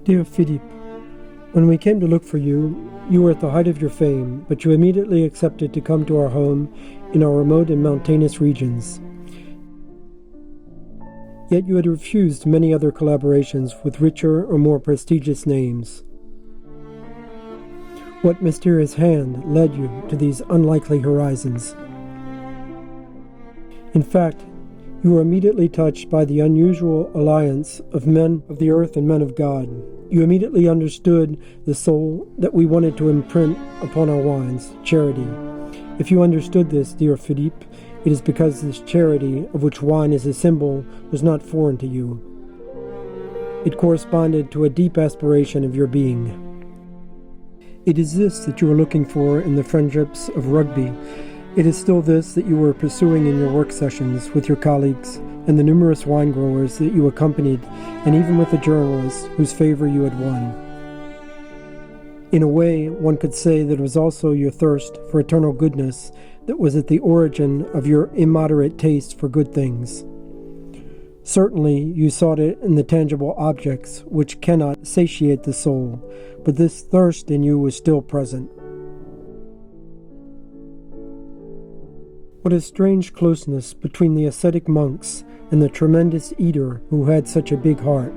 Dear Philippe, when we came to look for you, you were at the height of your fame, but you immediately accepted to come to our home in our remote and mountainous regions. Yet you had refused many other collaborations with richer or more prestigious names. What mysterious hand led you to these unlikely horizons? In fact, you were immediately touched by the unusual alliance of men of the earth and men of God. You immediately understood the soul that we wanted to imprint upon our wines, charity. If you understood this, dear Philippe, it is because this charity, of which wine is a symbol, was not foreign to you. It corresponded to a deep aspiration of your being. It is this that you were looking for in the friendships of rugby. It is still this that you were pursuing in your work sessions with your colleagues and the numerous wine growers that you accompanied, and even with the journalists whose favor you had won. In a way, one could say that it was also your thirst for eternal goodness that was at the origin of your immoderate taste for good things. Certainly, you sought it in the tangible objects which cannot satiate the soul, but this thirst in you was still present. What a strange closeness between the ascetic monks and the tremendous eater who had such a big heart,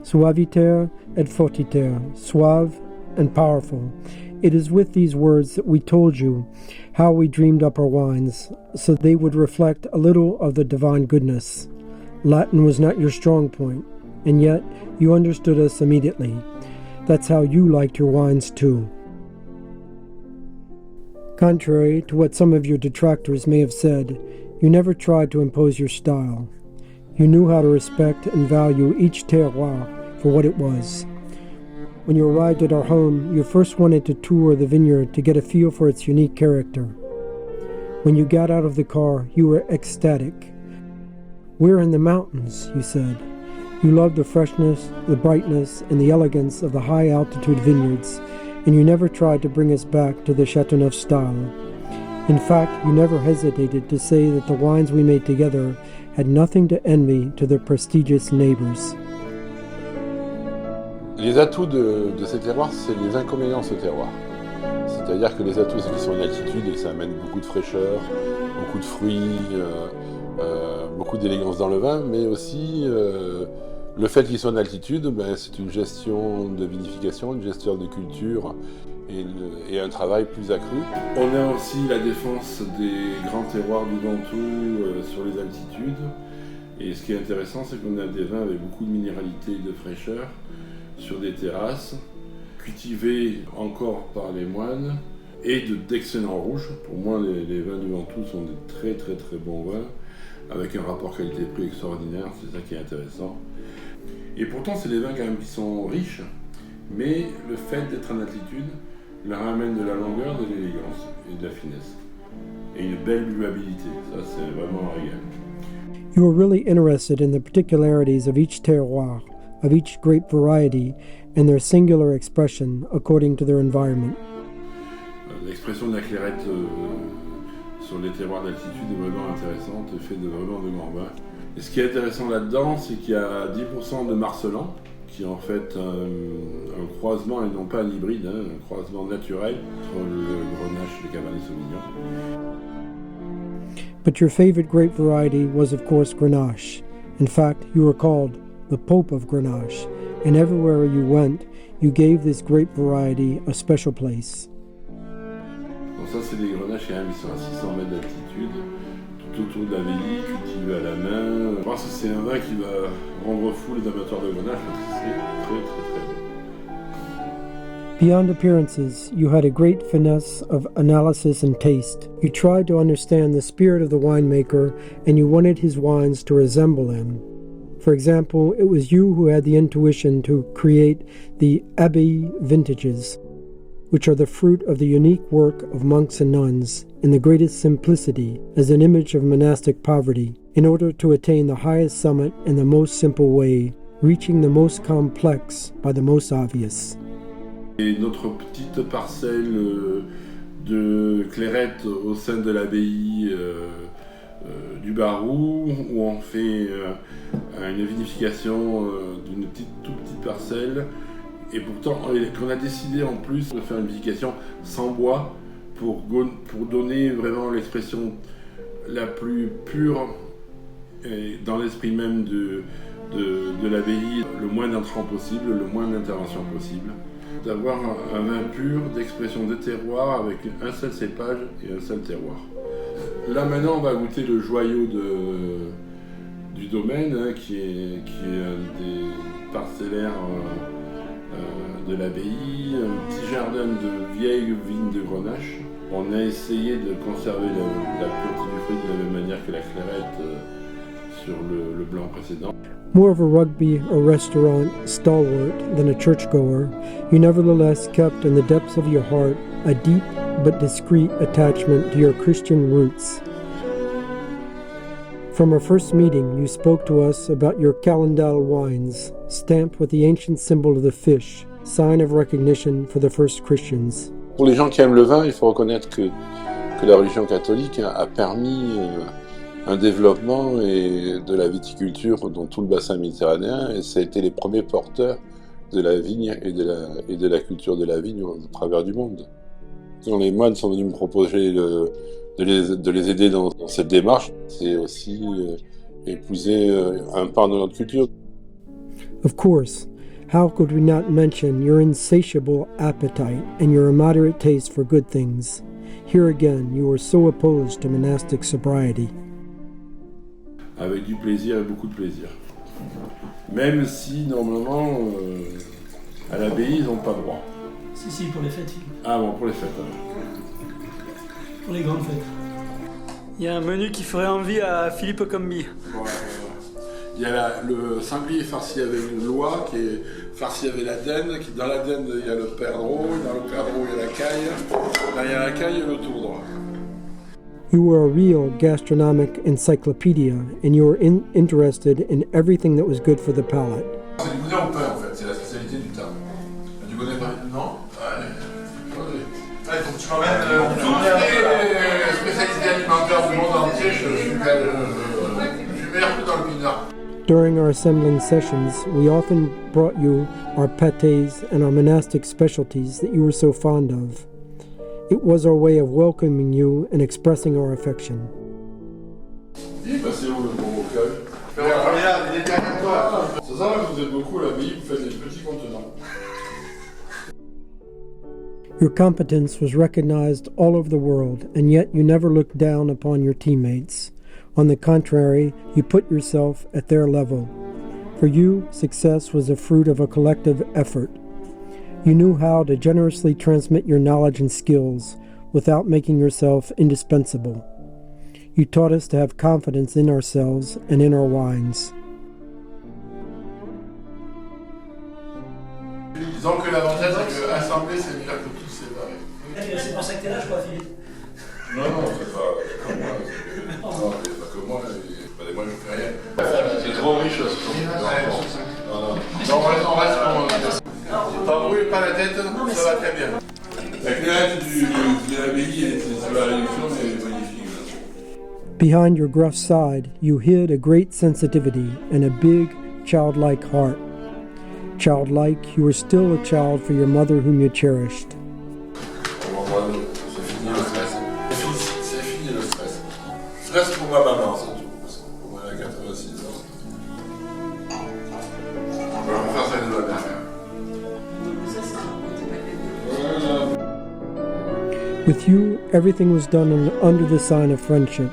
suaviter et fortiter, suave and powerful. It is with these words that we told you how we dreamed up our wines, so they would reflect a little of the divine goodness. Latin was not your strong point, and yet you understood us immediately. That's how you liked your wines too. Contrary to what some of your detractors may have said, you never tried to impose your style. You knew how to respect and value each terroir for what it was. When you arrived at our home, you first wanted to tour the vineyard to get a feel for its unique character. When you got out of the car, you were ecstatic. "We're in the mountains," you said. You loved the freshness, the brightness, and the elegance of the high-altitude vineyards, and you never tried to bring us back to the Chateauneuf style. In fact, you never hesitated to say that the wines we made together had nothing to envy to their prestigious neighbors. Les atouts de ces terroirs, c'est les inconvénients de ce terroir. C'est-à-dire que les atouts, c'est qu'ils sont en altitude et que ça amène beaucoup de fraîcheur, beaucoup de fruits, beaucoup d'élégance dans le vin, mais aussi le fait qu'ils soient en altitude, c'est une gestion de vinification, une gestion de culture et un travail plus accru. On a aussi la défense des grands terroirs du Ventoux sur les altitudes. Et ce qui est intéressant, c'est qu'on a des vins avec beaucoup de minéralité et de fraîcheur sur des terrasses, cultivés encore par les moines, et d'excellents rouges. Pour moi, les vins du Ventoux sont des très très très bons vins, avec un rapport qualité-prix extraordinaire, c'est ça qui est intéressant. Et pourtant, c'est des vins quand même qui sont riches, mais le fait d'être en altitude leur amène de la longueur, de l'élégance et de la finesse. Et une belle buvabilité, ça c'est vraiment un régal. You were really interested in the particularities of each terroir, of each grape variety, and their singular expression according to their environment. L'expression de la clairette sur les terroirs d'altitude est vraiment intéressante et fait vraiment de grands vins. Et ce qui est intéressant là-dedans, c'est qu'il y a 10% de marcelan, qui est en fait un croisement et non pas un hybride, un croisement naturel entre le grenache et le cabernet sauvignon. But your favorite grape variety was of course Grenache. In fact, you were called the Pope of Grenache, and everywhere you went, you gave this grape variety a special place. Donc ça, c'est des grenaches qui sont à 600 mètres d'altitude, tout autour de l'abbaye, cultivés à la main. Je pense que c'est un vin qui va rendre fou les amateurs de grenache, parce que c'est très très très bon. Beyond appearances, you had a great finesse of analysis and taste. You tried to understand the spirit of the winemaker, and you wanted his wines to resemble him. For example, it was you who had the intuition to create the abbey vintages, which are the fruit of the unique work of monks and nuns in the greatest simplicity as an image of monastic poverty, in order to attain the highest summit in the most simple way, reaching the most complex by the most obvious. Et notre petite parcelle de clairette au sein de l'abbaye du Barou, où on fait une vinification d'une toute petite parcelle Et pourtant, on a décidé en plus de faire une vinification sans bois pour donner vraiment l'expression la plus pure et dans l'esprit même de l'abbaye, le moins d'entrants possible, le moins d'intervention possible. D'avoir un vin pur d'expression de terroir avec un seul cépage et un seul terroir. Là maintenant on va goûter le joyau du domaine qui est un des parcellaires de l'abbaye, un petit jardin de vieilles vignes de Grenache. On a essayé de conserver la pureté du fruit de la même manière que la clairette sur le blanc précédent. More of a rugby or restaurant stalwart than a churchgoer, you nevertheless kept in the depths of your heart a deep but discreet attachment to your Christian roots. From our first meeting, you spoke to us about your calendal wines, stamped with the ancient symbol of the fish, sign of recognition for the first Christians. Pour les gens qui aiment le vin, il faut reconnaître que la religion catholique a permis un développement de la viticulture dans tout le bassin méditerranéen, et ça a été les premiers porteurs de la vigne et de la culture de la vigne au travers du monde. Quand les moines sont venus me proposer de les aider dans cette démarche, c'est aussi épouser un pan de notre culture. Of course, how could we not mention your insatiable appetite and your immoderate taste for good things? Here again, you were so opposed to monastic sobriety. Avec du plaisir et beaucoup de plaisir. Même si, normalement, à l'abbaye, ils n'ont pas droit. Si, pour les fêtes. Ah bon, pour les fêtes. Alors. Pour les grandes fêtes. Il y a un menu qui ferait envie à Philippe Cambie. Il y a le sanglier farci avec une loie, qui est farci avec la denne. Dans la denne, il y a le perdreau. Dans le perdreau, il y a la caille. Derrière la caille, il y a le tourdre. You were a real gastronomic encyclopedia, and you were interested in everything that was good for the palate. C'est du bonnet au pain, en fait. C'est la spécialité du temps. Du bonnet pas? Non? Allez. Il faut que tu m'emmènes toutes les spécialités alimentaires du monde entier. Je suis meilleur que dans le pinard. During our assembling sessions, we often brought you our pâtés and our monastic specialties that you were so fond of. It was our way of welcoming you and expressing our affection. Oui, bah c'est où le bon bocal? Regarde, il est derrière toi. C'est ça, vous êtes beaucoup à l'abbaye, vous faites des petits contenants. Your competence was recognized all over the world, and yet you never looked down upon your teammates. On the contrary, you put yourself at their level. For you, success was a fruit of a collective effort. You knew how to generously transmit your knowledge and skills without making yourself indispensable. You taught us to have confidence in ourselves and in our wines. Disons que l'avantage, c'est que assembler, c'est meilleur que tout séparer. C'est pour ça que t'es là, je crois, Philippe. Non, c'est pas comme moi. Non, c'est pas que moi. Moi, je fais rien. C'est trop riche, ce Non, on reste. T'en brûles pas la tête, ça va très bien. La clairette de l'abbaye et de la réduction, c'est magnifique. Behind your gruff side, you hid a great sensitivity and a big, childlike heart. Childlike, you were still a child for your mother whom you cherished. C'est fini le stress. C'est fini le stress. Stress pour ma maman, c'est tout. Parce que pour moi, elle a 86 ans. On va faire ça de la mère. With you, everything was done under the sign of friendship.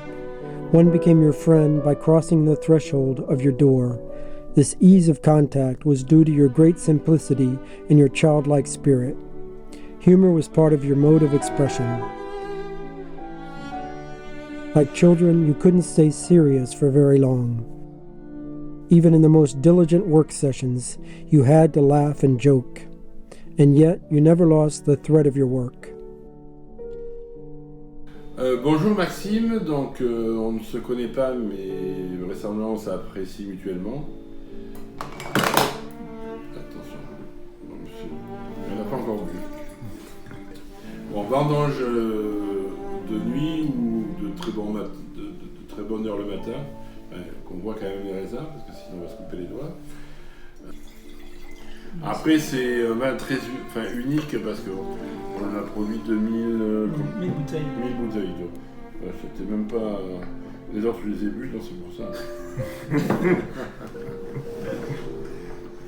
One became your friend by crossing the threshold of your door. This ease of contact was due to your great simplicity and your childlike spirit. Humor was part of your mode of expression. Like children, you couldn't stay serious for very long. Even in the most diligent work sessions, you had to laugh and joke. And yet, you never lost the thread of your work. Bonjour Maxime, donc on ne se connaît pas, mais récemment on s'apprécie mutuellement. Attention, non, monsieur, il n'y en a pas encore vu. Bon, vendange de nuit ou de très bonne heure le matin, qu'on voit quand même les raisins, parce que sinon on va se couper les doigts. Après, c'est un vin très unique parce qu'on en a produit 1000 bouteilles. 1000 bouteilles. Ouais, c'était même pas. Les autres, je les ai bu, donc c'est pour ça.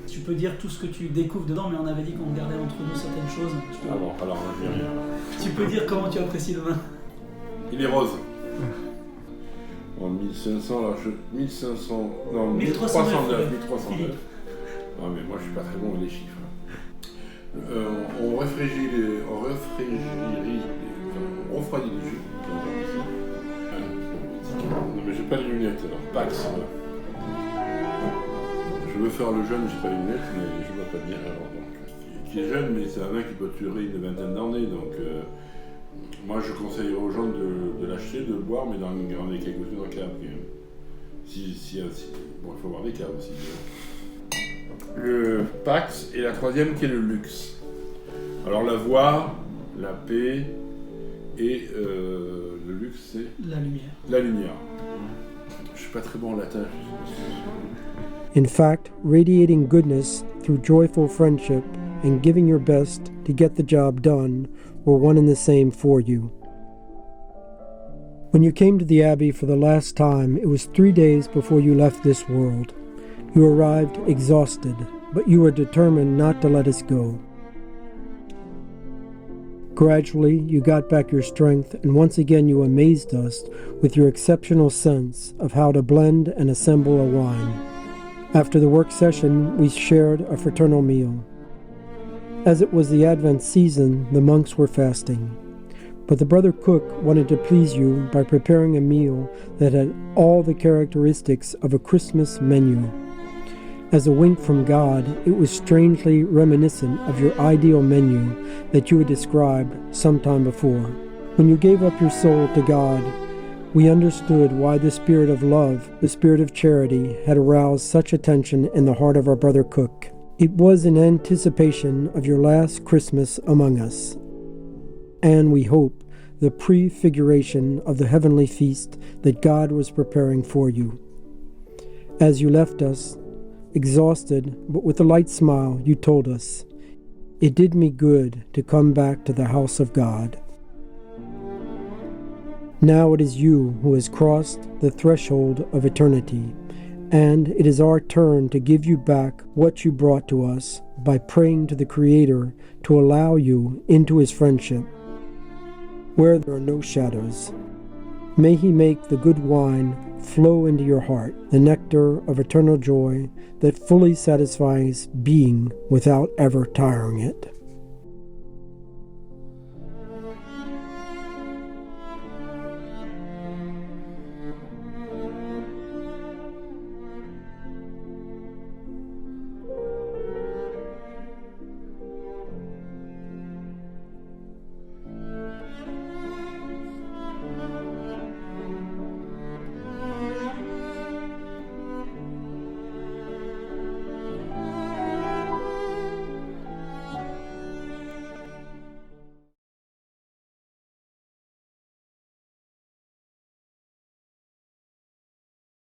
Tu peux dire tout ce que tu découvres dedans, mais on avait dit qu'on gardait entre nous certaines choses. Alors, je dis rien. Tu peux dire comment tu apprécies le vin? Il est rose. En 1500, là, 1500. Non, 1309. 1309. Non, mais moi, je suis pas très bon avec les chiffres. On refroidit les jus. Non, mais j'ai pas les lunettes, alors. Pax. Je veux faire le jeune, j'ai pas les lunettes, mais je vois pas bien. Alors, donc, qui est jeune, mais c'est un vin qui peut durer une vingtaine d'années. Donc, moi, je conseillerais aux gens de l'acheter, de le boire, mais d'en garder quelques-unes en cave. Bon, il faut voir les caves aussi. Le Pax et la troisième qui est le luxe. Alors la voix, la paix et le luxe c'est la lumière. La lumière. Je suis pas très bon en latin. In fact, radiating goodness through joyful friendship and giving your best to get the job done were one and the same for you. When you came to the Abbey for the last time, it was 3 days before you left this world. You arrived exhausted, but you were determined not to let us go. Gradually, you got back your strength, and once again you amazed us with your exceptional sense of how to blend and assemble a wine. After the work session, we shared a fraternal meal. As it was the Advent season, the monks were fasting. But the brother cook wanted to please you by preparing a meal that had all the characteristics of a Christmas menu. As a wink from God, it was strangely reminiscent of your ideal menu that you had described some time before. When you gave up your soul to God, we understood why the spirit of love, the spirit of charity, had aroused such attention in the heart of our brother cook. It was in anticipation of your last Christmas among us, and we hope the prefiguration of the heavenly feast that God was preparing for you. As you left us, exhausted, but with a light smile, you told us, "It did me good to come back to the house of God." Now it is you who has crossed the threshold of eternity, and it is our turn to give you back what you brought to us by praying to the Creator to allow you into His friendship, where there are no shadows. May He make the good wine flow into your heart, the nectar of eternal joy that fully satisfies being without ever tiring it.